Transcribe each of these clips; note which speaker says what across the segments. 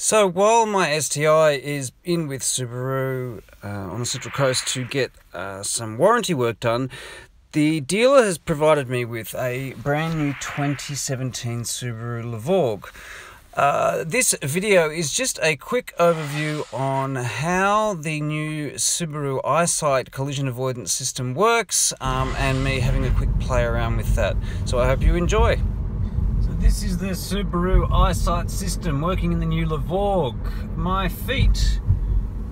Speaker 1: So while my STI is in with Subaru on the Central Coast to get some warranty work done, the dealer has provided me with a brand new 2017 Subaru Levorg. This video is just a quick overview on how the new Subaru Eyesight collision avoidance system works and me having a quick play around with that. So I hope you enjoy. This is the Subaru Eyesight system working in the new Levorg. My feet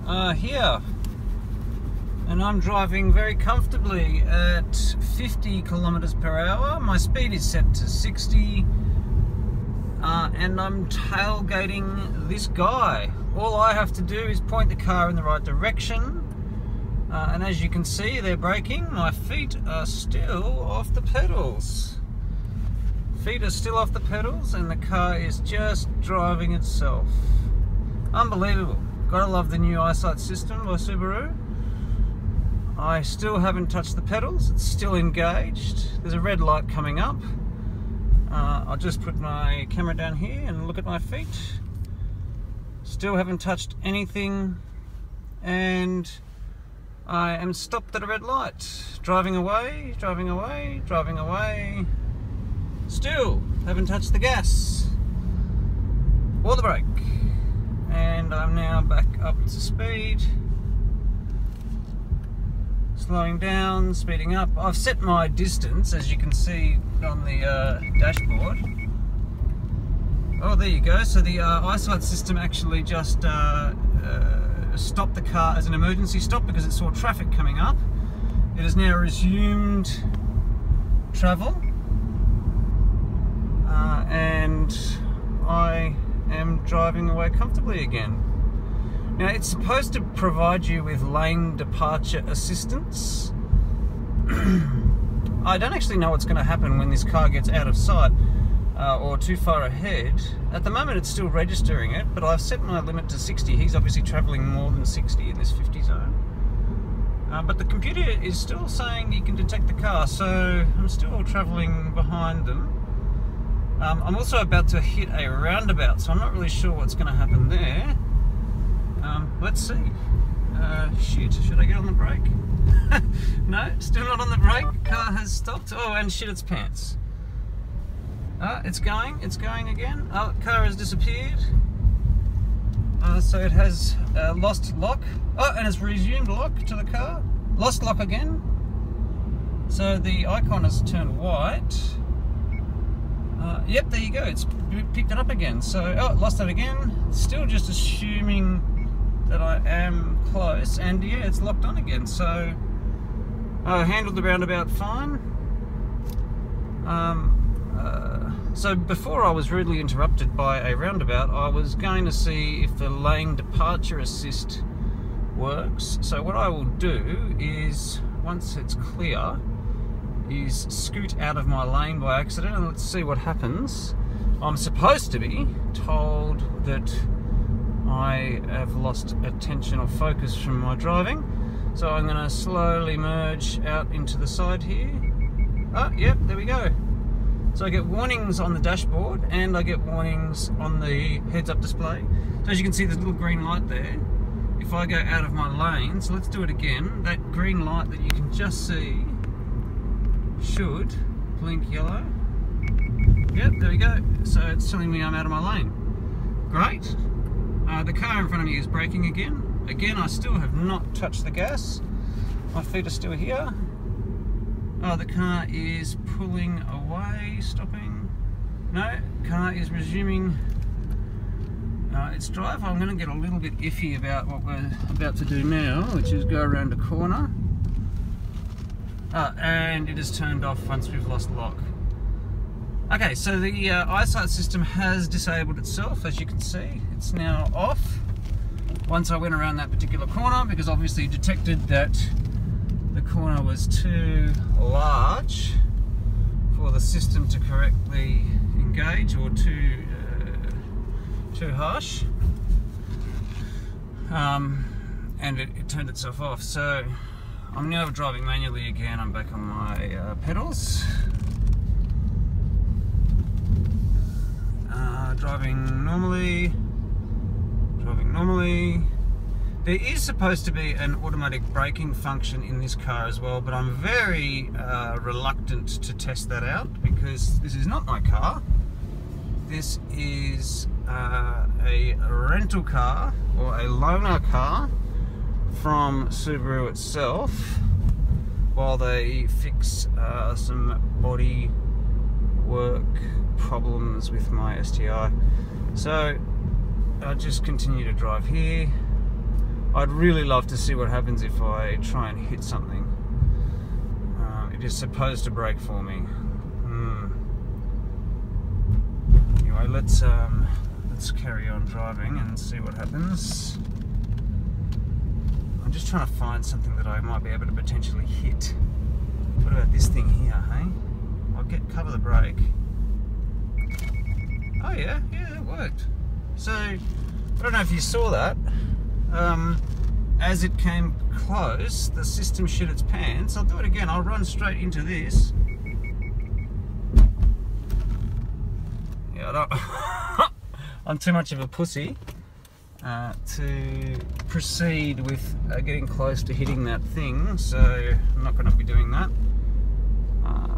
Speaker 1: are here and I'm driving very comfortably at 50 kilometers per hour. My speed is set to 60 and I'm tailgating this guy. All I have to do is point the car in the right direction and as you can see, they're braking. My feet are still off the pedals. Feet are still off the pedals and the car is just driving itself. Unbelievable. Gotta love the new Eyesight system by Subaru. I still haven't touched the pedals, it's still engaged. There's a red light coming up. I'll just put my camera down here and look at my feet. Still haven't touched anything and I am stopped at a red light. Driving away, driving away, driving away. Still haven't touched the gas or the brake, and I'm now back up to speed, slowing down, speeding up. I've set my distance, as you can see on the dashboard. Oh, there you go. So the Eyesight system actually just stopped the car as an emergency stop because it saw traffic coming up. It has now resumed travel. And I am driving away comfortably again. Now it's supposed to provide you with lane departure assistance. I don't actually know what's going to happen when this car gets out of sight or too far ahead. At the moment it's still registering it, but I've set my limit to 60. He's obviously travelling more than 60 in this 50 zone. But the computer is still saying you can detect the car, so I'm still travelling behind them. I'm also about to hit a roundabout, so I'm not really sure what's going to happen there. Let's see. Shit, should I get on the brake? No, still not on the brake. Car has stopped. Oh, and shit its pants. It's going again. Oh, car has disappeared. So it has lost lock. Oh, and it's resumed lock to the car. Lost lock again. So the icon has turned white. Yep, there you go, it's picked it up again. So, oh, lost that again. Still just assuming that I am close, and yeah, it's locked on again. So, I handled the roundabout fine. So before I was rudely interrupted by a roundabout, I was going to see if the lane departure assist works. So what I will do is, once it's clear, is scoot out of my lane by accident and let's see what happens. I'm supposed to be told that I have lost attention or focus from my driving, so I'm going to slowly merge out into the side here. Oh, yep, there we go. So I get warnings on the dashboard and I get warnings on the heads-up display. So as you can see, there's a little green light there. If I go out of my lane, so let's do it again, that green light that you can just see should blink yellow. Yep, there we go. So it's telling me I'm out of my lane. Great. The car in front of me is braking again. Again, I still have not touched the gas. My feet are still here. Oh, the car is pulling away, stopping. No, car is resuming its drive. I'm going to get a little bit iffy about what we're about to do now, which is go around a corner. And it is turned off once we've lost lock. Okay, so the Eyesight system has disabled itself, as you can see. It's now off once I went around that particular corner, because obviously it detected that the corner was too large for the system to correctly engage, or too harsh, and it turned itself off. So I'm now driving manually again. I'm back on my pedals. Driving normally, Unfortunately, there is supposed to be an automatic braking function in this car as well, but I'm very reluctant to test that out because this is not my car. This is a rental car or a loaner car from Subaru itself while they fix some body work problems with my STI. So I'll just continue to drive here. I'd really love to see what happens if I try and hit something. It is supposed to brake for me. Anyway, let's carry on driving and see what happens. I'm just trying to find something that I might be able to potentially hit. What about this thing here, hey? I'll cover the brake. Oh yeah, it worked. So, I don't know if you saw that. As it came close, the system shit its pants. I'll do it again. I'll run straight into this. Yeah, I don't... I'm too much of a pussy to proceed with getting close to hitting that thing, so I'm not going to be doing that.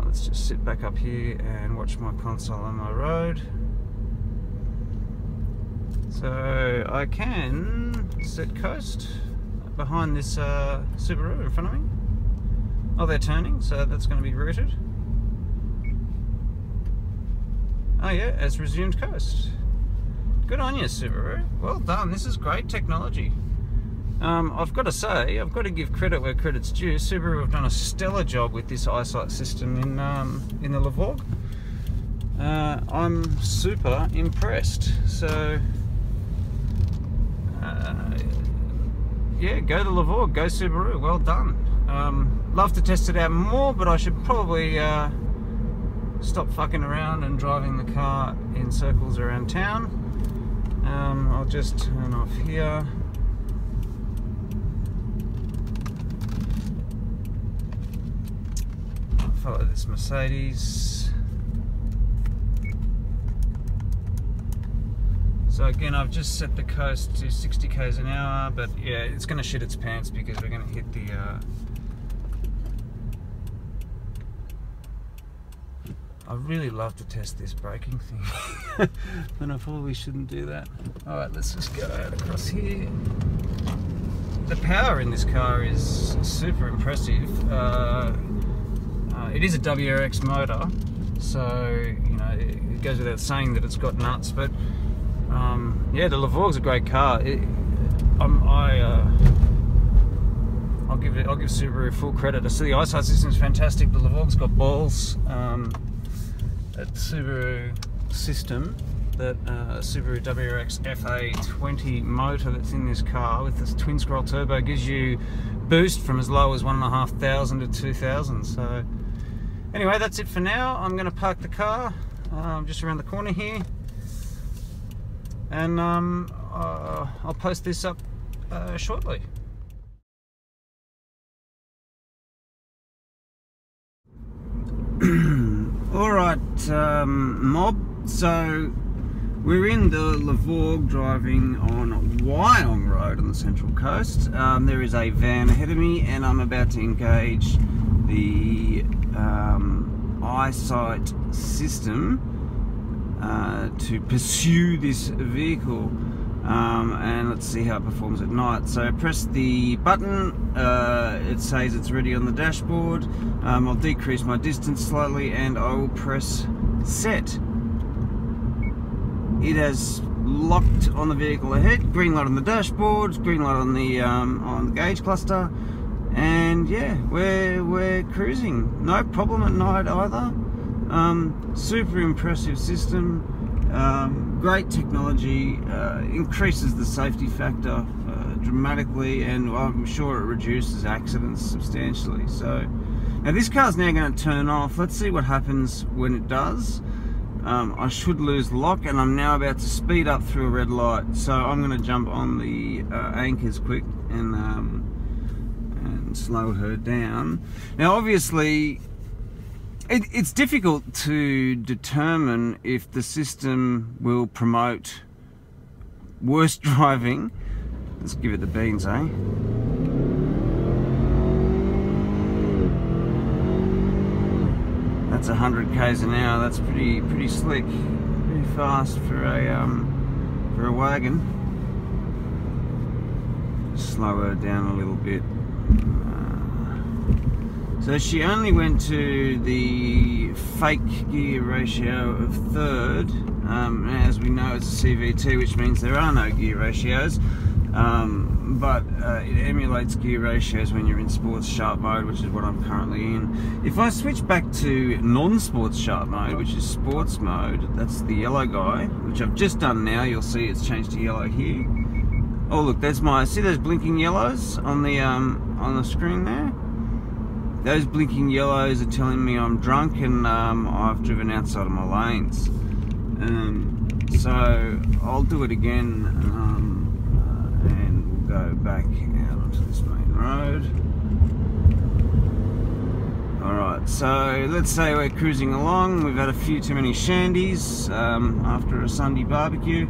Speaker 1: Let's just sit back up here and watch my console on my road. So I can set coast behind this Subaru in front of me. Oh, they're turning, so that's going to be routed. Oh yeah, it's resumed coast. Good on you, Subaru. Well done. This is great technology. I've got to say, I've got to give credit where credit's due. Subaru have done a stellar job with this eyesight system in the Levorg. I'm super impressed. So, yeah, go to Levorg, go Subaru. Well done. Love to test it out more, but I should probably stop fucking around and driving the car in circles around town. I'll just turn off here. Follow this Mercedes. So again, I've just set the coast to 60 k's an hour, but yeah, it's going to shit its pants because we're going to hit the I really love to test this braking thing, but I probably shouldn't do that. Alright, let's just go out across here. The power in this car is super impressive. It is a WRX motor, so you know it goes without saying that it's got nuts. But yeah, the Levorg's a great car. I'll give Subaru full credit. I see the eyesight system is fantastic. The Levorg's got balls. That Subaru system, that Subaru WRX FA20 motor that's in this car with this twin scroll turbo gives you boost from as low as 1,500 to 2,000. So anyway, that's it for now. I'm going to park the car just around the corner here, and I'll post this up shortly. Alright, mob, so we're in the Levorg driving on Wyong Road on the Central Coast. There is a van ahead of me and I'm about to engage the Eyesight system to pursue this vehicle, and let's see how it performs at night. So press the button, it says it's ready on the dashboard. I'll decrease my distance slightly and I will press set. It has locked on the vehicle ahead, green light on the dashboard, green light on the gauge cluster, and yeah, we're cruising. No problem at night either. Super impressive system. Great technology, increases the safety factor dramatically, and I'm sure it reduces accidents substantially. So now this car's now going to turn off. Let's see what happens when it does. I should lose the lock, and I'm now about to speed up through a red light, so I'm going to jump on the anchors quick and slow her down. Now obviously it's difficult to determine if the system will promote worse driving Let's give it the beans, eh? That's 100 k's an hour. That's pretty slick, pretty fast for a wagon. Slow her down a little bit. So she only went to the fake gear ratio of third. As we know, it's a CVT, which means there are no gear ratios. But it emulates gear ratios when you're in sports sharp mode, which is what I'm currently in. If I switch back to non-sports sharp mode, which is sports mode, that's the yellow guy, which I've just done now. You'll see it's changed to yellow here. Oh look, there's see those blinking yellows on the screen there? Those blinking yellows are telling me I'm drunk and I've driven outside of my lanes. So I'll do it again, and we'll go back out onto this main road. Alright, so let's say we're cruising along. We've had a few too many shandies after a Sunday barbecue,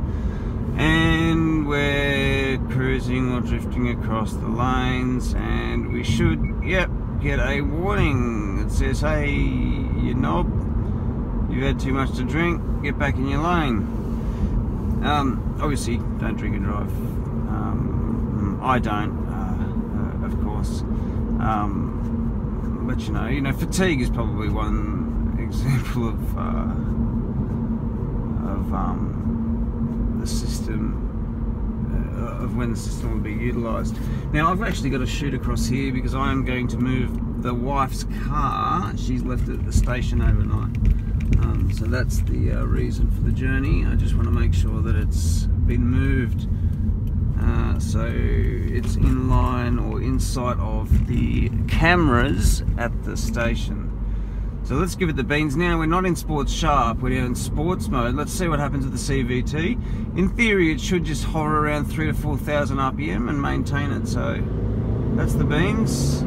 Speaker 1: and we're cruising or drifting across the lanes, and we should, yep, get a warning that says, hey, you knob, you've had too much to drink, get back in your lane. Obviously, don't drink and drive. I don't, of course. But you know, fatigue is probably one example of the system, of when the system will be utilised. Now, I've actually got to shoot across here because I am going to move the wife's car. She's left it at the station overnight. So that's the reason for the journey. I just want to make sure that it's been moved so it's in line or in sight of the cameras at the station. So let's give it the beans now. We're not in sports sharp, we're now in sports mode. Let's see what happens with the CVT. In theory, it should just hover around 3,000 to 4,000 RPM and maintain it. So that's the beans.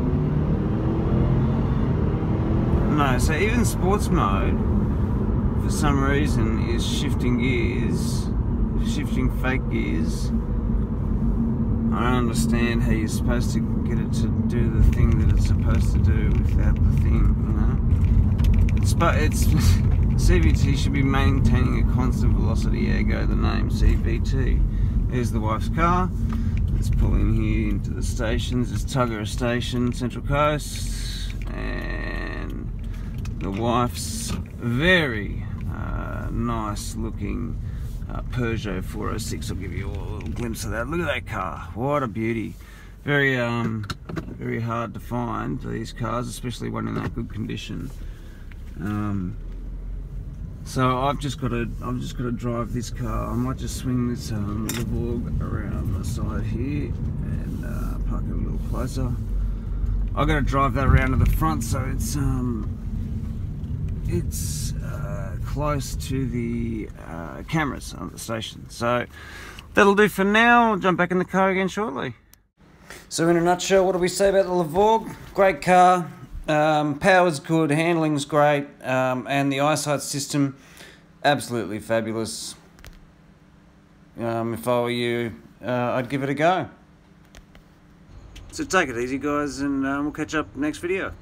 Speaker 1: No, so even sports mode, for some reason, is shifting gears, shifting fake gears. I don't understand how you're supposed to get it to do the thing that it's supposed to do without the thing, you know? It's CVT should be maintaining a constant velocity, ergo the name CVT. There's the wife's car. Let's pull in here into the stations. It's Tuggerah Station, Central Coast, and the wife's very nice looking Peugeot 406. I'll give you a little glimpse of that. Look at that car, what a beauty. Very very hard to find these cars, especially one in that good condition. So I've just got to drive this car. I might just swing this Levorg around the side here and park it a little closer. I've got to drive that around to the front so it's close to the cameras on the station. So that'll do for now. I'll jump back in the car again shortly. So in a nutshell, what do we say about the Levorg? Great car, power's good, handling's great, and the eyesight system, absolutely fabulous. If I were you, I'd give it a go. So take it easy, guys, and we'll catch up next video.